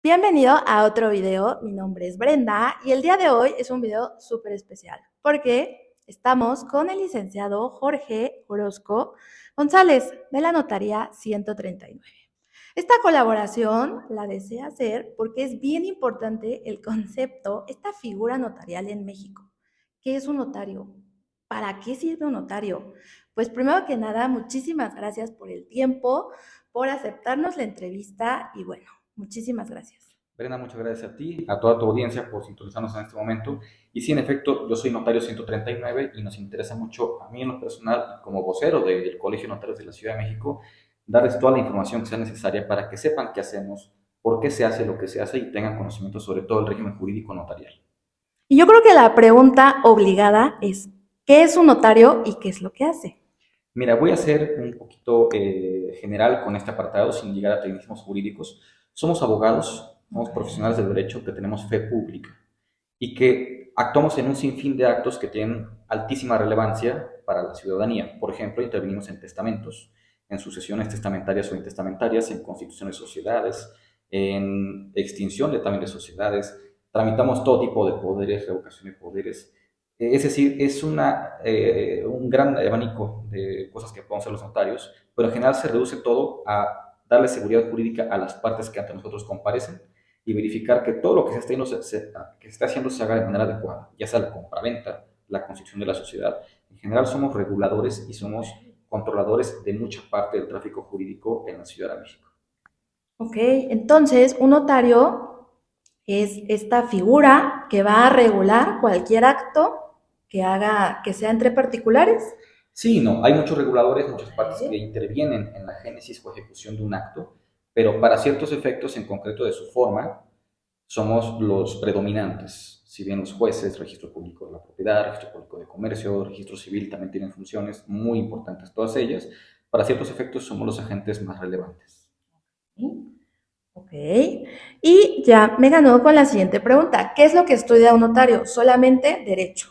Bienvenido a otro video, mi nombre es Brenda y el día de hoy es un video súper especial porque estamos con el licenciado Jorge Orozco González de la Notaría 139. Esta colaboración la desea hacer porque es bien importante el concepto, esta figura notarial en México. ¿Qué es un notario? ¿Para qué sirve un notario? Pues primero que nada, muchísimas gracias por el tiempo, por aceptarnos la entrevista y bueno, muchísimas gracias. Brenda, muchas gracias a ti, a toda tu audiencia por sintonizarnos en este momento. Y sí, en efecto, yo soy notario 139 y nos interesa mucho, a mí en lo personal, como vocero del Colegio de Notarios de la Ciudad de México, darles toda la información que sea necesaria para que sepan qué hacemos, por qué se hace lo que se hace y tengan conocimiento sobre todo el régimen jurídico notarial. Y yo creo que la pregunta obligada es, ¿qué es un notario y qué es lo que hace? Mira, voy a ser un poquito general con este apartado sin llegar a tecnicismos jurídicos. Somos abogados, somos profesionales del derecho que tenemos fe pública y que actuamos en un sinfín de actos que tienen altísima relevancia para la ciudadanía. Por ejemplo, intervenimos en testamentos, en sucesiones testamentarias o intestamentarias, en constituciones de sociedades, en extinción de también de sociedades, tramitamos todo tipo de poderes, revocación de poderes. Es decir, es un gran abanico de cosas que podemos hacer los notarios, pero en general se reduce todo a darle seguridad jurídica a las partes que ante nosotros comparecen y verificar que todo lo que que se está haciendo se haga de manera adecuada, ya sea la compraventa, la constitución de la sociedad. En general somos reguladores y somos controladores de mucha parte del tráfico jurídico en la Ciudad de México. Ok, entonces un notario es esta figura que va a regular cualquier acto que haga, que sea entre particulares. Sí, no, hay muchos reguladores, muchas partes que Ok. intervienen en la génesis o ejecución de un acto, pero para ciertos efectos en concreto de su forma, somos los predominantes. Si bien los jueces, registro público de la propiedad, registro público de comercio, registro civil también tienen funciones muy importantes, todas ellas, para ciertos efectos somos los agentes más relevantes. Ok, y ya me ganó con la siguiente pregunta. ¿Qué es lo que estudia un notario? Solamente derecho.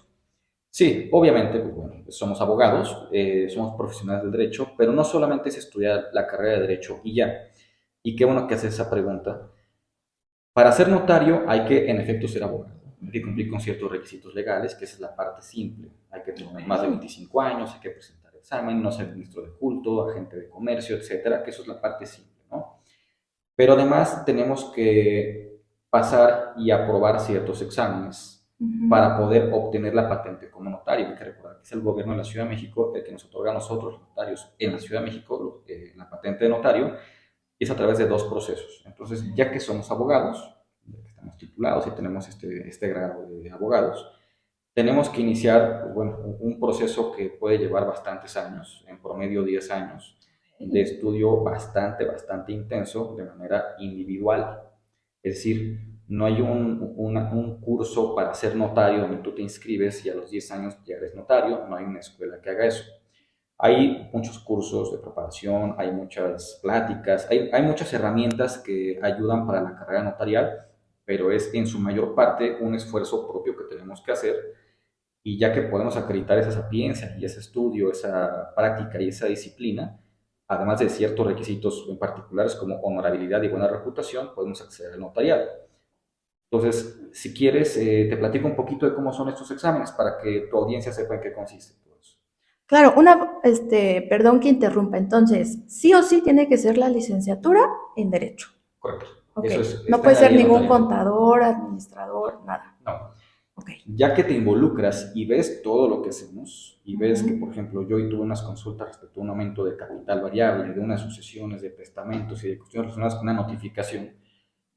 Sí, obviamente, pues bueno, somos abogados, somos profesionales del derecho, pero no solamente es estudiar la carrera de derecho y ya. Y qué bueno que haces esa pregunta. Para ser notario hay que, en efecto, ser abogado. Hay que cumplir con ciertos requisitos legales, que esa es la parte simple. Hay que tener más de 25 años, hay que presentar examen, no ser ministro de culto, agente de comercio, etcétera, que eso es la parte simple, ¿no? Pero además tenemos que pasar y aprobar ciertos exámenes para poder obtener la patente como notario. Hay que recordar que es el gobierno de la Ciudad de México el que nos otorga a nosotros, los notarios, en la Ciudad de México, la patente de notario, y es a través de dos procesos. Entonces, ya que somos abogados, ya que estamos titulados y tenemos este grado de abogados, tenemos que iniciar pues, bueno, un proceso que puede llevar bastantes años, en promedio 10 años, de estudio bastante intenso de manera individual. Es decir, no hay un curso para ser notario donde tú te inscribes y a los 10 años ya eres notario, no hay una escuela que haga eso. Hay muchos cursos de preparación, hay muchas pláticas, hay muchas herramientas que ayudan para la carrera notarial, pero es en su mayor parte un esfuerzo propio que tenemos que hacer y ya que podemos acreditar esa sapiencia y ese estudio, esa práctica y esa disciplina, además de ciertos requisitos en particulares como honorabilidad y buena reputación, podemos acceder al notariado. Entonces, si quieres, te platico un poquito de cómo son estos exámenes para que tu audiencia sepa en qué consiste todo eso. Claro, perdón que interrumpa, entonces, sí o sí tiene que ser la licenciatura en Derecho. Correcto. Ok, Eso no está en puede la ser ley ningún notarial. contador, administrador, nada. No. Ok. Ya que te involucras y ves todo lo que hacemos y ves que, Ujú. por ejemplo, yo hoy tuve unas consultas respecto a un aumento de capital variable, de unas sucesiones, de testamentos y de cuestiones relacionadas con una notificación,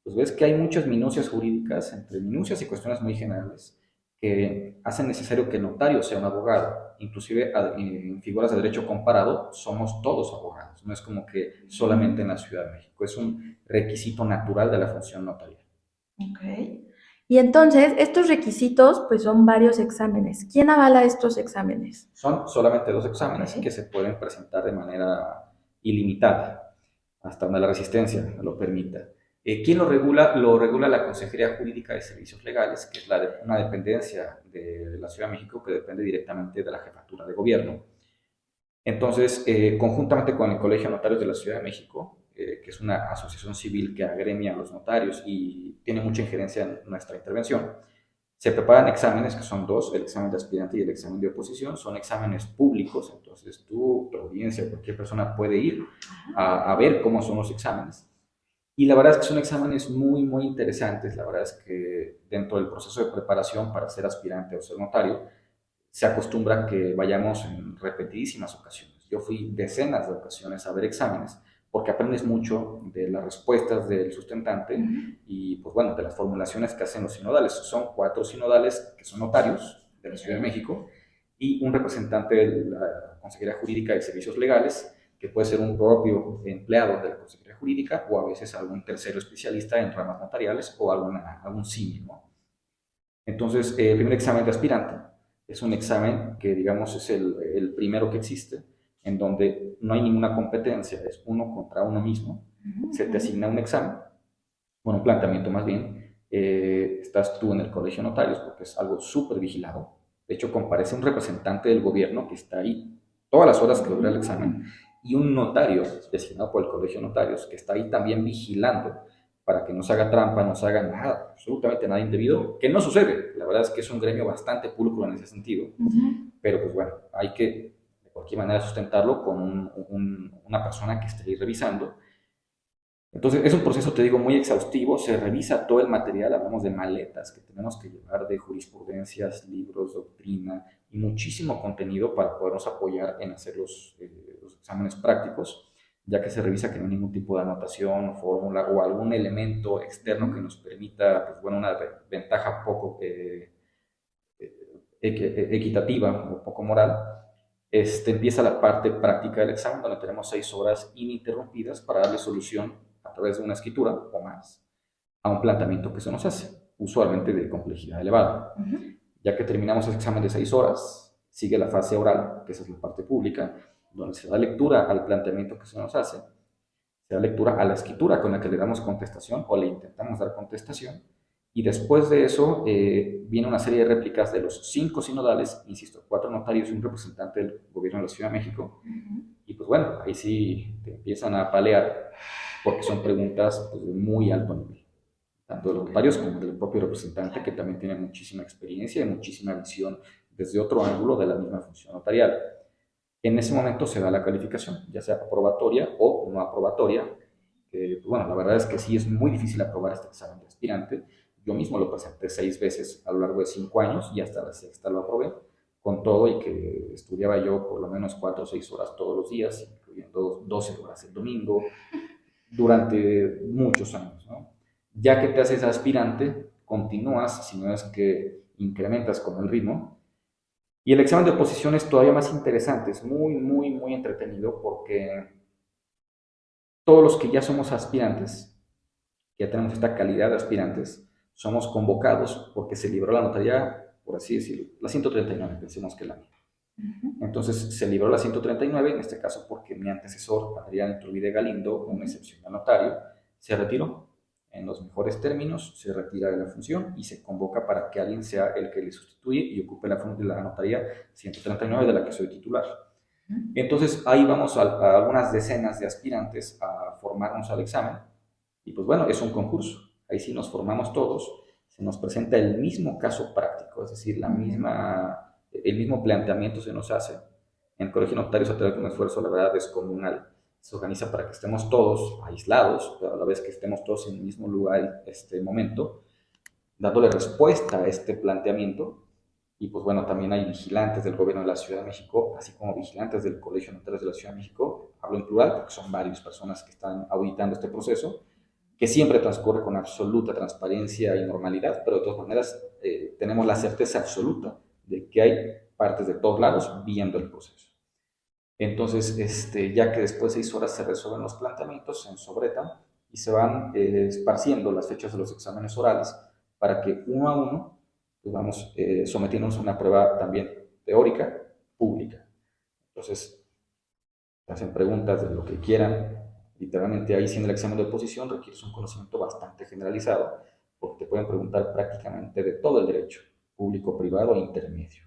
pues ves que hay muchas minucias jurídicas, entre minucias y cuestiones muy generales, que hacen necesario que el notario sea un abogado. Inclusive en figuras de derecho comparado somos todos abogados, no es como que solamente en la Ciudad de México, es un requisito natural de la función notarial. Ok. Y entonces, estos requisitos, pues son varios exámenes. ¿Quién avala estos exámenes? Son solamente dos Ok. exámenes que se pueden presentar de manera ilimitada, hasta donde la resistencia lo permita. ¿Quién lo regula? Lo regula la Consejería Jurídica de Servicios Legales, que es una dependencia de la Ciudad de México que depende directamente de la Jefatura de Gobierno. Entonces, conjuntamente con el Colegio de Notarios de la Ciudad de México, que es una asociación civil que agremia a los notarios y tiene mucha injerencia en nuestra intervención. Se preparan exámenes, que son dos, el examen de aspirante y el examen de oposición, son exámenes públicos, entonces tú, tu audiencia, cualquier persona puede ir a ver cómo son los exámenes. Y la verdad es que son exámenes muy, muy interesantes. La verdad es que dentro del proceso de preparación para ser aspirante o ser notario, se acostumbra a que vayamos en repetidísimas ocasiones. Yo fui decenas de ocasiones a ver exámenes porque aprendes mucho de las respuestas del sustentante y, pues bueno, de las formulaciones que hacen los sinodales. Son 4 sinodales que son notarios de la Ciudad de México y un representante de la Consejería Jurídica de Servicios Legales, que puede ser un propio empleado de la Consejería Jurídica o a veces algún tercero especialista en ramas notariales o algún símil, ¿no? Entonces, el primer examen de aspirante es un examen que, digamos, es el primero que existe, en donde no hay ninguna competencia, es uno contra uno mismo. Se te asigna un examen, bueno, un planteamiento más bien. Estás tú en el colegio de notarios porque es algo súper vigilado. De hecho, comparece un representante del gobierno que está ahí todas las horas que dura el examen y un notario designado por el colegio de notarios que está ahí también vigilando para que no se haga trampa, no se haga nada, absolutamente nada indebido, que no sucede. La verdad es que es un gremio bastante pulcro en ese sentido, pero pues bueno, hay que de cualquier manera sustentarlo con una persona que esté ahí revisando. Entonces es un proceso, te digo, muy exhaustivo, se revisa todo el material, hablamos de maletas que tenemos que llevar, de jurisprudencias, libros, doctrina y muchísimo contenido para podernos apoyar en hacer los exámenes prácticos, ya que se revisa que no hay ningún tipo de anotación, fórmula o algún elemento externo que nos permita, pues bueno, una ventaja poco equitativa o poco moral. Empieza la parte práctica del examen, donde tenemos 6 horas ininterrumpidas para darle solución a través de una escritura o más a un planteamiento que se nos hace, usualmente de complejidad elevada. Ya que terminamos el examen de 6 horas, sigue la fase oral, que esa es la parte pública, donde se da lectura al planteamiento que se nos hace, se da lectura a la escritura con la que le damos contestación o le intentamos dar contestación, y después de eso viene una serie de réplicas de los 5 sinodales, insisto, 4 notarios y un representante del gobierno de la Ciudad de México. Y pues bueno, ahí sí te empiezan a palear porque son preguntas pues, de muy alto nivel, tanto de los notarios como del propio representante, que también tiene muchísima experiencia y muchísima visión desde otro ángulo de la misma función notarial. En ese momento se da la calificación, ya sea aprobatoria o no aprobatoria. Pues bueno, la verdad es que sí es muy difícil aprobar este examen de aspirante. Yo mismo lo presenté 6 veces a lo largo de 5 años y hasta la sexta lo aprobé, con todo y que estudiaba yo por lo menos 4 o 6 horas todos los días, incluyendo 12 horas el domingo, durante muchos años, ¿no? Ya que te haces aspirante, continúas, si no es que incrementas con el ritmo. Y el examen de oposición es todavía más interesante, es muy, muy, muy entretenido porque todos los que ya somos aspirantes, que ya tenemos esta calidad de aspirantes, somos convocados porque se libró la notaría, por así decirlo, la 139, pensemos que la mía. Entonces se libró la 139, en este caso porque mi antecesor, Adrián Iturbide Galindo, un excepcional notario, se retiró. En los mejores términos, se retira de la función y se convoca para que alguien sea el que le sustituye y ocupe la notaría 139 de la que soy titular. Entonces ahí vamos a algunas decenas de aspirantes a formarnos al examen y pues bueno, es un concurso. Ahí sí nos formamos todos, se nos presenta el mismo caso práctico, es decir, el mismo planteamiento se nos hace. En el Colegio de Notarios, a través de un esfuerzo, la verdad, descomunal, se organiza para que estemos todos aislados, pero a la vez que estemos todos en el mismo lugar, este momento, dándole respuesta a este planteamiento. Y pues bueno, también hay vigilantes del gobierno de la Ciudad de México, así como vigilantes del Colegio de Notarios de la Ciudad de México. Hablo en plural porque son varias personas que están auditando este proceso, que siempre transcurre con absoluta transparencia y normalidad, pero de todas maneras tenemos la certeza absoluta de que hay partes de todos lados viendo el proceso. Entonces, ya que después de 6 horas se resuelven los planteamientos, se ensobretan y se van esparciendo las fechas de los exámenes orales para que uno a uno pues vamos sometiéndonos a una prueba también teórica, pública. Entonces, te hacen preguntas de lo que quieran. Literalmente ahí, siendo el examen de oposición, requieres un conocimiento bastante generalizado, porque te pueden preguntar prácticamente de todo el derecho, público, privado e intermedio,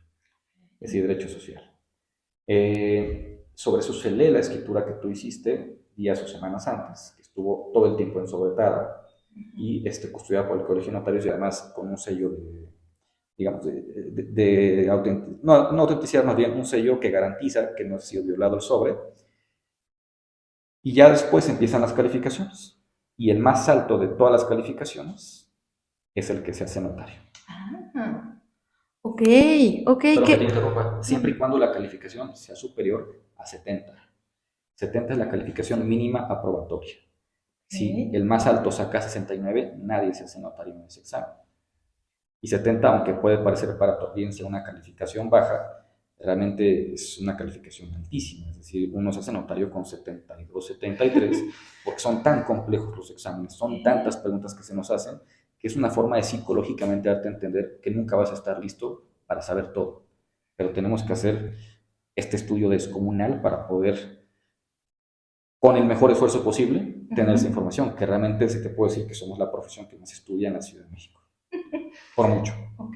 es decir, derecho social. Sobre eso se lee la escritura que tú hiciste días o semanas antes, que estuvo todo el tiempo en Sobretada Ujú. y custodiada por el Colegio de Notarios y además con un sello de, digamos, no, no autenticidad, más bien un sello que garantiza que no ha sido violado el sobre. Y ya después empiezan las calificaciones. Y el más alto de todas las calificaciones es el que se hace notario. Ah, ok, ok, Pero que te que interrumpa, no, siempre y cuando la calificación sea superior a 70. 70 es la calificación mínima aprobatoria. Si el ok. más alto saca 69, nadie se hace notario en ese examen. Y 70, aunque puede parecer para tu audiencia una calificación baja, realmente es una calificación altísima. Es decir, uno se hace notario con 72, 73, porque son tan complejos los exámenes, son tantas preguntas que se nos hacen, que es una forma de psicológicamente darte a entender que nunca vas a estar listo para saber todo. Pero tenemos que hacer este estudio descomunal para poder, con el mejor esfuerzo posible, tener esa Ujú. información, que realmente se te puede decir que somos la profesión que más estudia en la Ciudad de México. Por mucho. Ok.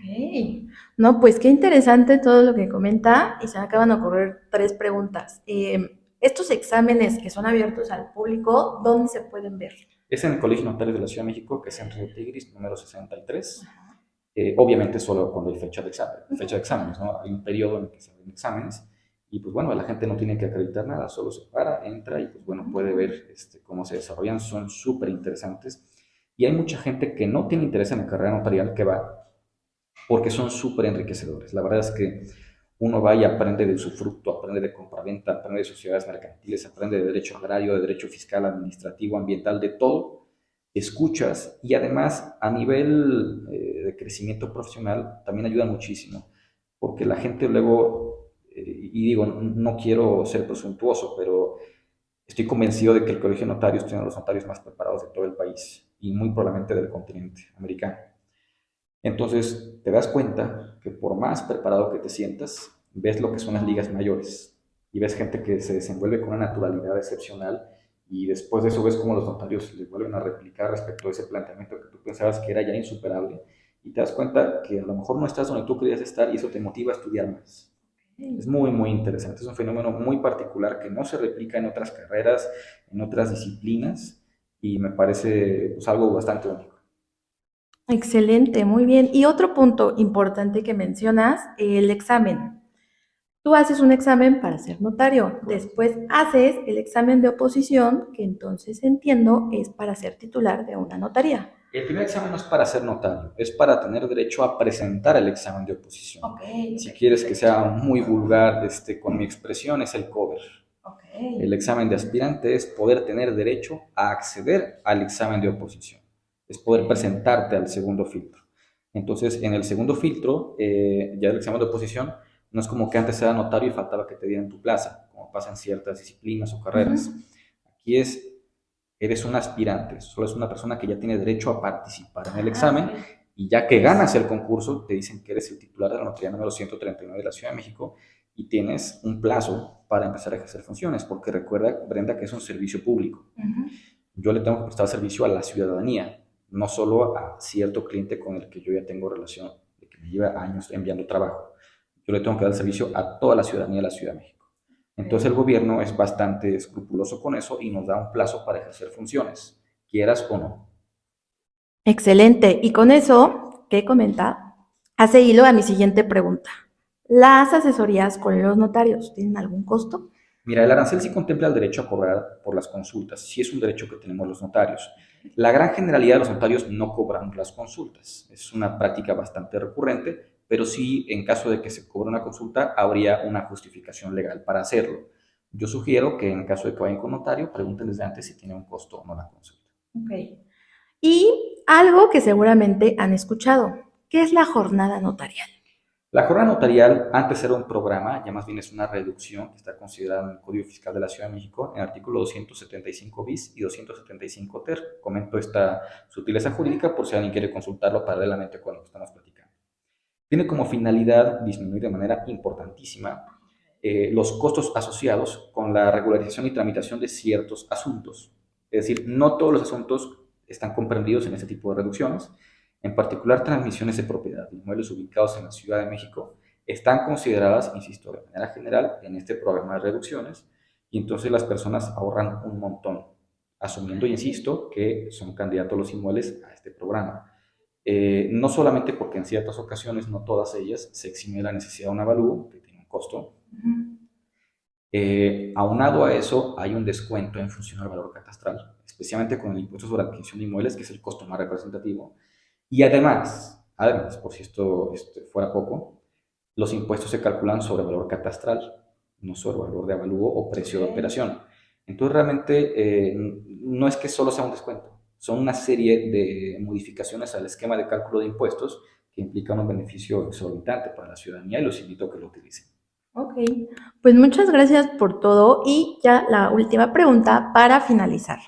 No, pues qué interesante todo lo que comenta y se me acaban de ocurrir tres preguntas. Estos exámenes que son abiertos al público, ¿dónde se pueden ver? Es en el Colegio Notario de la Ciudad de México, que es en Río Tigris, número 63. Obviamente solo cuando hay fecha de examen, fecha de exámenes, ¿no? Hay un periodo en el que se hacen exámenes y pues bueno, la gente no tiene que acreditar nada, solo se para, entra y pues bueno, puede ver cómo se desarrollan, son súper interesantes. Y hay mucha gente que no tiene interés en la carrera notarial que va porque son súper enriquecedores. La verdad es que uno va y aprende de usufructo, aprende de compraventa, aprende de sociedades mercantiles, aprende de derecho agrario, de derecho fiscal, administrativo, ambiental, de todo. Escuchas y además a nivel de crecimiento profesional también ayuda muchísimo, porque la gente luego, y digo, no quiero ser presuntuoso, pero estoy convencido de que el Colegio de Notarios tiene a los notarios más preparados de todo el país y muy probablemente del continente americano. Entonces te das cuenta que por más preparado que te sientas, ves lo que son las ligas mayores y ves gente que se desenvuelve con una naturalidad excepcional y después de eso ves cómo los notarios les vuelven a replicar respecto a ese planteamiento que tú pensabas que era ya insuperable y te das cuenta que a lo mejor no estás donde tú querías estar y eso te motiva a estudiar más. Es muy, muy interesante. Es un fenómeno muy particular que no se replica en otras carreras, en otras disciplinas y me parece pues, algo bastante único. Excelente, muy bien. Y otro punto importante que mencionas, el examen. Tú haces un examen para ser notario, Correcto. después haces el examen de oposición, que entonces entiendo es para ser titular de una notaría. El primer examen no es para ser notario, es para tener derecho a presentar el examen de oposición. Ok, ok, Si quieres que sea muy vulgar con mi expresión, es el cover. ok. El examen de aspirante es poder tener derecho a acceder al examen de oposición, es poder presentarte al segundo filtro. Entonces, en el segundo filtro, ya el examen de oposición, no es como que antes era notario y faltaba que te dieran tu plaza, como pasa en ciertas disciplinas o carreras. Ujú. Aquí eres un aspirante, solo es una persona que ya tiene derecho a participar en el Ah, examen ok. y ya que ganas el concurso, te dicen que eres el titular de la notaría número 139 de la Ciudad de México y tienes un plazo para empezar a ejercer funciones, porque recuerda, Brenda, que es un servicio público. Ujú. Yo le tengo que prestar servicio a la ciudadanía, no solo a cierto cliente con el que yo ya tengo relación, de que me lleva años enviando trabajo. Yo le tengo que dar servicio a toda la ciudadanía de la Ciudad de México. Entonces el Ok. gobierno es bastante escrupuloso con eso y nos da un plazo para ejercer funciones, quieras o no. Excelente. Y con eso, ¿qué comenta? Hace hilo a mi siguiente pregunta. ¿Las asesorías con los notarios tienen algún costo? Mira, el arancel sí contempla el derecho a cobrar por las consultas, sí es un derecho que tenemos los notarios. La gran generalidad de los notarios no cobran las consultas, es una práctica bastante recurrente, pero sí en caso de que se cobre una consulta habría una justificación legal para hacerlo. Yo sugiero que en caso de que vayan con notario, pregunten desde antes si tiene un costo o no la consulta. Ok. Y algo que seguramente han escuchado, ¿qué es la jornada notarial? La jornada notarial antes era un programa, ya más bien es una reducción que está considerada en el Código Fiscal de la Ciudad de México, en el artículo 275 bis y 275 ter. Comento esta sutileza jurídica por si alguien quiere consultarlo paralelamente con lo que estamos platicando. Tiene como finalidad disminuir de manera importantísima los costos asociados con la regularización y tramitación de ciertos asuntos. Es decir, no todos los asuntos están comprendidos en este tipo de reducciones. En particular, transmisiones de propiedad de inmuebles ubicados en la Ciudad de México están consideradas, insisto, de manera general en este programa de reducciones y entonces las personas ahorran un montón asumiendo, insisto, que son candidatos los inmuebles a este programa. No solamente porque en ciertas ocasiones, no todas ellas, se exime de la necesidad de un avalúo, que tiene un costo. Aunado a eso, hay un descuento en función al valor catastral, especialmente con el impuesto sobre adquisición de inmuebles, que es el costo más representativo. Y además, por si esto fuera poco, los impuestos se calculan sobre valor catastral, no sobre valor de avalúo o precio de operación. Entonces, realmente no es que solo sea un descuento, son una serie de modificaciones al esquema de cálculo de impuestos que implican un beneficio exorbitante para la ciudadanía y los invito a que lo utilicen. Ok, pues muchas gracias por todo y ya la última pregunta para finalizar.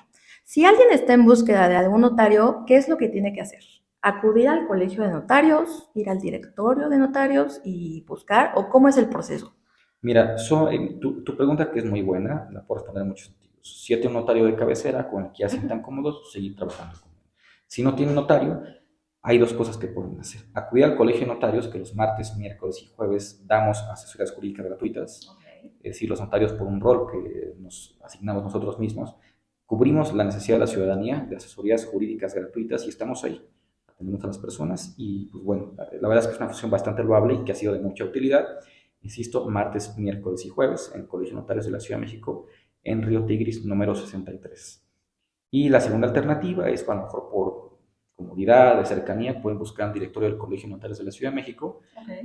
Si alguien está en búsqueda de algún notario, ¿qué es lo que tiene que hacer? ¿Acudir al colegio de notarios, ir al directorio de notarios y buscar o cómo es el proceso? Mira, tu pregunta que es muy buena, la puedo responder en muchos sentidos. Si ya tiene un notario de cabecera con el que ya se sientan cómodos, seguir trabajando con él. Si no tiene notario, hay dos cosas que pueden hacer. Acudir al colegio de notarios, que los martes, miércoles y jueves damos asesorías jurídicas gratuitas. Es decir, los notarios, por un rol que nos asignamos nosotros mismos, cubrimos la necesidad de la ciudadanía de asesorías jurídicas gratuitas y estamos ahí, atendiendo a las personas. Y pues bueno, la verdad es que es una función bastante loable y que ha sido de mucha utilidad. Insisto, martes, miércoles y jueves en el Colegio de Notarios de la Ciudad de México, en Río Tigris, número 63. Y la segunda alternativa es, a lo mejor por comodidad, de cercanía, pueden buscar en directorio del Colegio de Notarios de la Ciudad de México,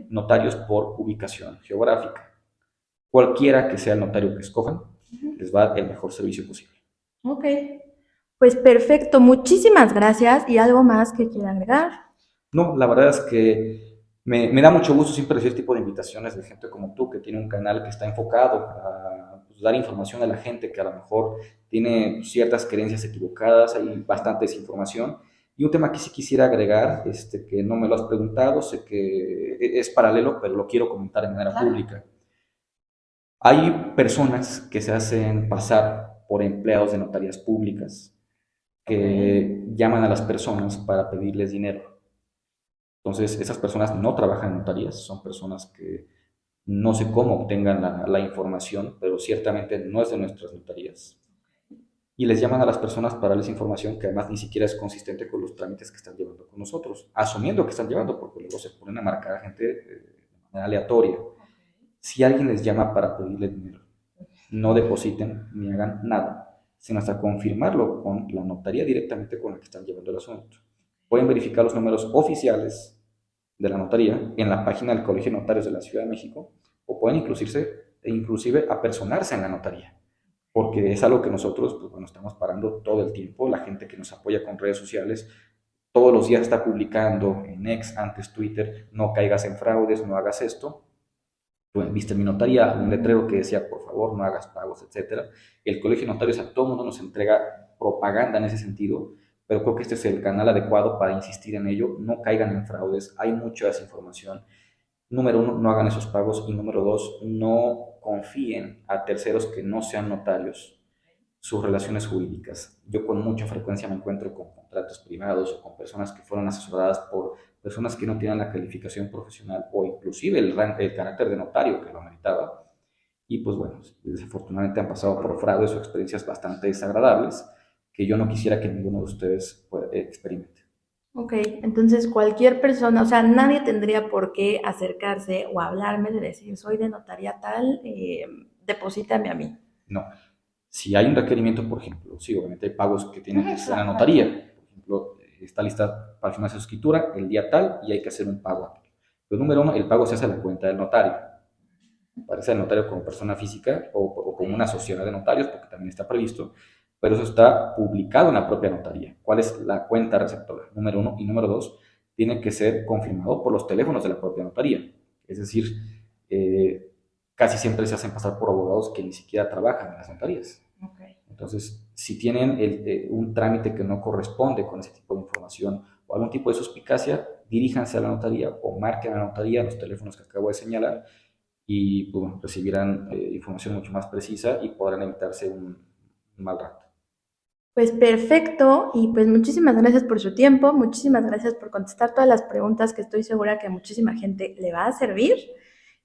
notarios por ubicación geográfica. Cualquiera que sea el notario que escojan, les va a dar el mejor servicio posible. Ok, pues perfecto, muchísimas gracias y algo más que quiera agregar. No, la verdad es que me da mucho gusto siempre recibir este tipo de invitaciones de gente como tú, que tiene un canal que está enfocado a pues, dar información a la gente que a lo mejor tiene ciertas creencias equivocadas, hay bastante desinformación. Y un tema que sí quisiera agregar, que no me lo has preguntado, sé que es paralelo, pero lo quiero comentar de manera pública. Hay personas que se hacen pasar por empleados de notarías públicas que llaman a las personas para pedirles dinero. Entonces, esas personas no trabajan en notarías, son personas que no sé cómo obtengan la información, pero ciertamente no es de nuestras notarías. Y les llaman a las personas para darles información que además ni siquiera es consistente con los trámites que están llevando con nosotros, asumiendo que están llevando, porque luego se ponen a marcar a gente de manera aleatoria. Si alguien les llama para pedirle dinero, no depositen ni hagan nada, sino hasta confirmarlo con la notaría directamente con la que están llevando el asunto. Pueden verificar los números oficiales de la notaría en la página del Colegio de Notarios de la Ciudad de México, o pueden inclusive apersonarse en la notaría, porque es algo que nosotros pues, bueno, estamos parando todo el tiempo. La gente que nos apoya con redes sociales todos los días está publicando en X, antes Twitter, no caigas en fraudes, no hagas esto. Viste mi notaría, un letrero que decía, por favor, no hagas pagos, etcétera. El Colegio de Notarios a todo mundo nos entrega propaganda en ese sentido, pero creo que este es el canal adecuado para insistir en ello. No caigan en fraudes, hay mucha desinformación. Número uno, no hagan esos pagos. Y número dos, no confíen a terceros que no sean notarios sus relaciones jurídicas. Yo con mucha frecuencia me encuentro con contratos privados o con personas que fueron asesoradas por personas que no tienen la calificación profesional o inclusive el carácter de notario que lo ameritaba. Y pues bueno, desafortunadamente han pasado por fraudes o experiencias bastante desagradables que yo no quisiera que ninguno de ustedes experimente. Ok, entonces cualquier persona, o sea, nadie tendría por qué acercarse o hablarme de decir, soy de notaría tal, deposítame a mí. No. Si hay un requerimiento, por ejemplo, sí, obviamente hay pagos que tienen que ser en la notaría. Por ejemplo, está lista para firmar su escritura el día tal y hay que hacer un pago. Pero número uno, el pago se hace a la cuenta del notario. Aparece el notario como persona física o como una sociedad de notarios, porque también está previsto, pero eso está publicado en la propia notaría. ¿Cuál es la cuenta receptora? Número uno. Y número dos, tiene que ser confirmado por los teléfonos de la propia notaría. Es decir, casi siempre se hacen pasar por abogados que ni siquiera trabajan en las notarías. Okay. Entonces, si tienen un trámite que no corresponde con ese tipo de información o algún tipo de suspicacia, diríjanse a la notaría o marquen a la notaría los teléfonos que acabo de señalar y pues, recibirán información mucho más precisa y podrán evitarse un mal rato. Pues perfecto, y pues muchísimas gracias por su tiempo, muchísimas gracias por contestar todas las preguntas que estoy segura que a muchísima gente le va a servir.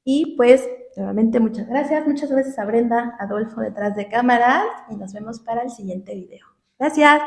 Y pues nuevamente muchas gracias a Brenda, Adolfo detrás de cámaras y nos vemos para el siguiente video. Gracias.